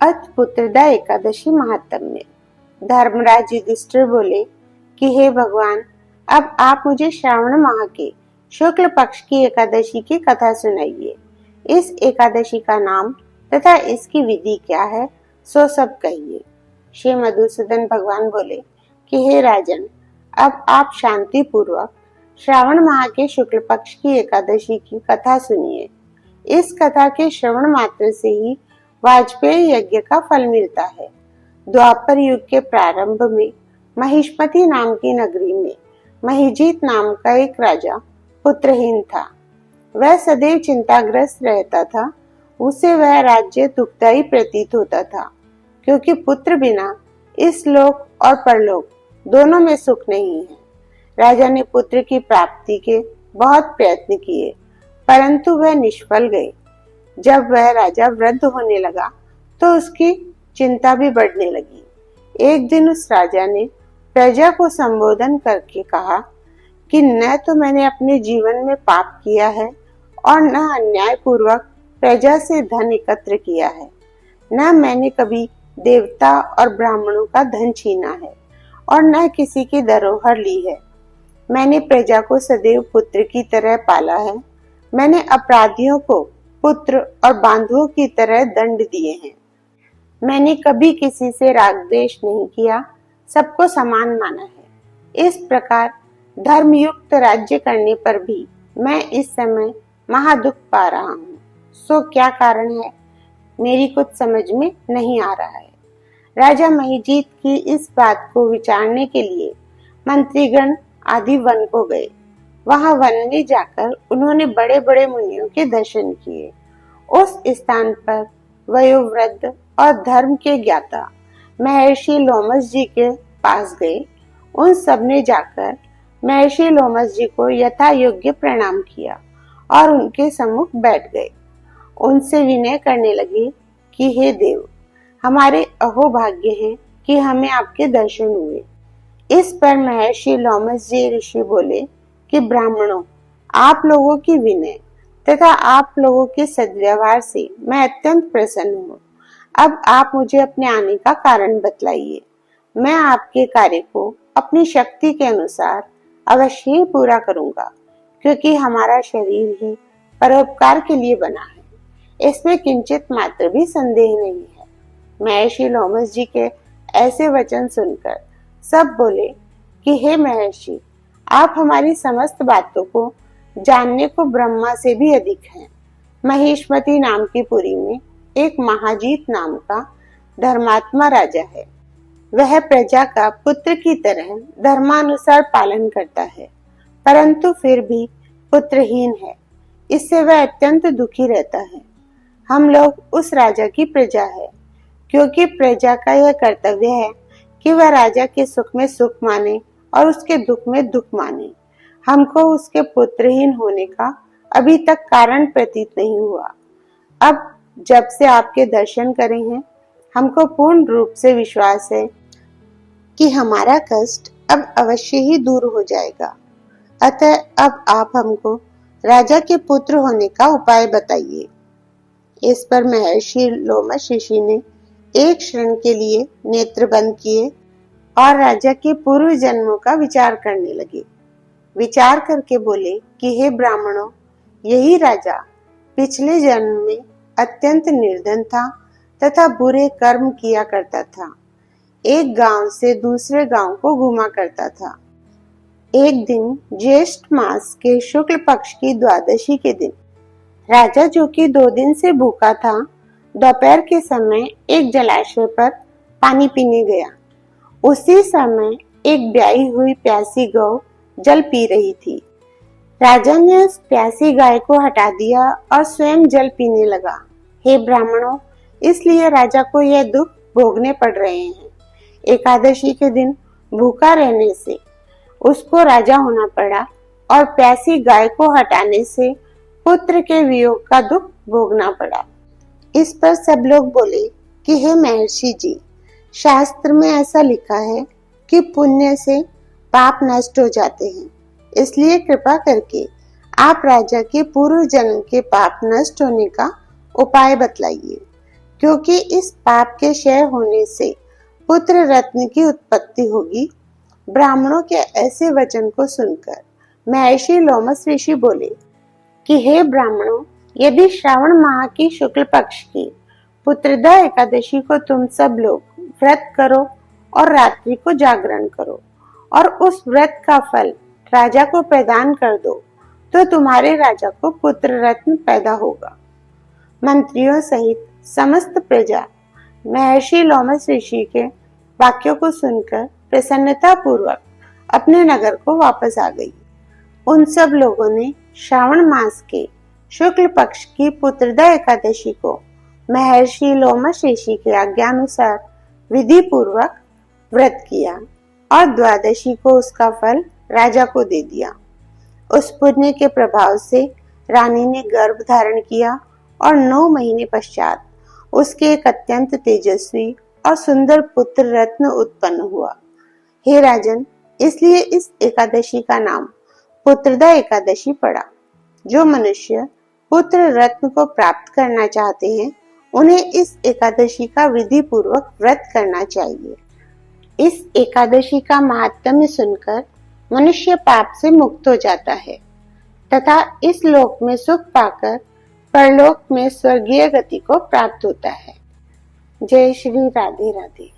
अतपुत्रदा एकादशी महात्म्य। धर्मराज युधिष्ठिर बोले कि हे भगवान, अब आप मुझे श्रावण माह के शुक्ल पक्ष की एकादशी की कथा सुनाइए। इस एकादशी का नाम तथा इसकी विधि क्या है, सो सब कहिए। श्री मधुसूदन भगवान बोले कि हे राजन, अब आप शांति पूर्वक श्रावण माह के शुक्ल पक्ष की एकादशी की कथा सुनिए। इस कथा के श्रवण मात्र से ही वाजपेयी यज्ञ का फल मिलता है। द्वापर युग के प्रारंभ में महिष्मति नाम की नगरी में महिजीत नाम का एक राजा पुत्रहीन था। वह सदैव चिंताग्रस्त रहता था। उसे वह राज्य दुखदायी प्रतीत होता था, क्योंकि पुत्र बिना इस लोक और परलोक दोनों में सुख नहीं है। राजा ने पुत्र की प्राप्ति के बहुत प्रयत्न किए, परंतु वह निष्फल गए। जब वह राजा वृद्ध होने लगा तो उसकी चिंता भी बढ़ने लगी। एक दिन उस राजा ने प्रजा को संबोधन करके कहा कि न तो मैंने अपने जीवन में पाप किया है और न अन्याय पूर्वक प्रजा से धन एकत्र किया है, न मैंने कभी देवता और ब्राह्मणों का धन छीना है और न किसी की धरोहर ली है। मैंने प्रजा को सदैव पुत्र की तरह पाला है। मैंने अपराधियों को पुत्र और बांधुओं की तरह दंड दिए हैं। मैंने कभी किसी से राग द्वेष नहीं किया, सबको समान माना है। इस प्रकार धर्मयुक्त राज्य करने पर भी मैं इस समय महादुख पा रहा हूँ। सो क्या कारण है, मेरी कुछ समझ में नहीं आ रहा है। राजा महिजीत की इस बात को विचारने के लिए मंत्रीगण आदि वन को गए। वहां वन में जाकर उन्होंने बड़े बड़े मुनियों के दर्शन किए। उस स्थान पर वयोवृद्ध और धर्म के ज्ञाता महर्षि लोमस जी के पास गए। उन सब ने जाकर महर्षि लोमस जी को यथा योग्य प्रणाम किया और उनके सम्मुख बैठ गए। उनसे विनय करने लगे कि हे देव, हमारे अहोभाग्य है कि हमें आपके दर्शन हुए। इस पर महर्षि लोमस जी ऋषि बोले कि ब्राह्मणों, आप लोगों की विनय तथा आप लोगों के सद्व्यवहार से मैं अत्यंत प्रसन्न हूँ। अब आप मुझे अपने आने का कारण बतलाइए। मैं आपके कार्य को अपनी शक्ति के अनुसार अवश्य ही पूरा करूंगा, क्योंकि हमारा शरीर ही परोपकार के लिए बना है। इसमें किंचित मात्र भी संदेह नहीं है। महर्षि लोमस जी के ऐसे वचन सुनकर सब बोले कि हे महर्षि, आप हमारी समस्त बातों को जानने को ब्रह्मा से भी अधिक हैं। महिष्मति नाम की पुरी में एक महाजीत नाम का धर्मात्मा राजा है। वह प्रजा का पुत्र की तरह धर्मानुसार पालन करता है, परंतु फिर भी पुत्रहीन है। इससे वह अत्यंत दुखी रहता है। हम लोग उस राजा की प्रजा है, क्योंकि प्रजा का यह कर्तव्य है कि वह राजा के सुख में सुख माने और उसके दुख में दुख माने। हमको उसके पुत्रहीन होने का अभी तक कारण प्रतीत नहीं हुआ। अब जब से आपके दर्शन करे हैं, हमको पूर्ण रूप से विश्वास है कि हमारा कष्ट अब अवश्य ही दूर हो जाएगा। अतः अब आप हमको राजा के पुत्र होने का उपाय बताइए। इस पर महर्षि लोमस ऋषि ने एक क्षण के लिए नेत्र बंद किए और राजा के पूर्व जन्मों का विचार करने लगे। विचार करके बोले कि हे ब्राह्मणों, यही राजा पिछले जन्म में अत्यंत निर्धन था तथा बुरे कर्म किया करता था। एक गांव से दूसरे गांव को घुमा करता था। एक दिन ज्येष्ठ मास के शुक्ल पक्ष की द्वादशी के दिन राजा, जो कि 2 दिन से भूखा था, दोपहर के समय एक जलाशय पर पानी पीने गया। उसी समय एक ब्याई हुई प्यासी गौ जल पी रही थी। राजा ने उस प्यासी गाय को हटा दिया और स्वयं जल पीने लगा। हे ब्राह्मणों, इसलिए राजा को यह दुख भोगने पड़ रहे हैं। एकादशी के दिन भूखा रहने से उसको राजा होना पड़ा और प्यासी गाय को हटाने से पुत्र के वियोग का दुख भोगना पड़ा। इस पर सब लोग बोले कि हे महर्षि जी, शास्त्र में ऐसा लिखा है कि पुण्य से पाप नष्ट हो जाते हैं। इसलिए कृपा करके आप राजा के पूर्व जन्म के पाप नष्ट होने का उपाय बतलाइए। क्योंकि इस पाप के क्षय होने से पुत्र रत्न की उत्पत्ति होगी। ब्राह्मणों के ऐसे वचन को सुनकर महर्षि लोमस ऋषि बोले कि हे ब्राह्मणों, यदि श्रावण माह की शुक्ल पक्ष की पुत्रदा एकादशी को तुम सब लोग व्रत करो और रात्रि को जागरण करो और उस व्रत का फल राजा को प्रदान कर दो, तो तुम्हारे राजा को पुत्र रत्न पैदा होगा। मंत्रियों सहित समस्त प्रजा महर्षि लोमस ऋषि के वाक्यों को सुनकर प्रसन्नता पूर्वक अपने नगर को वापस आ गई। उन सब लोगों ने श्रावण मास के शुक्ल पक्ष की पुत्रदा एकादशी को महर्षि लोमस ऋषि के आज्ञानुसार विधि पूर्वक व्रत किया और द्वादशी को उसका फल राजा को दे दिया। उस पुण्य के प्रभाव से रानी ने गर्भ धारण किया और 9 महीने पश्चात उसके एक अत्यंत तेजस्वी और सुंदर पुत्र रत्न उत्पन्न हुआ। हे राजन, इसलिए इस एकादशी का नाम पुत्रदा एकादशी पड़ा। जो मनुष्य पुत्र रत्न को प्राप्त करना चाहते हैं, उन्हें इस एकादशी का विधि पूर्वक व्रत करना चाहिए। इस एकादशी का महात्म्य सुनकर मनुष्य पाप से मुक्त हो जाता है तथा इस लोक में सुख पाकर परलोक में स्वर्गीय गति को प्राप्त होता है। जय श्री राधे राधे।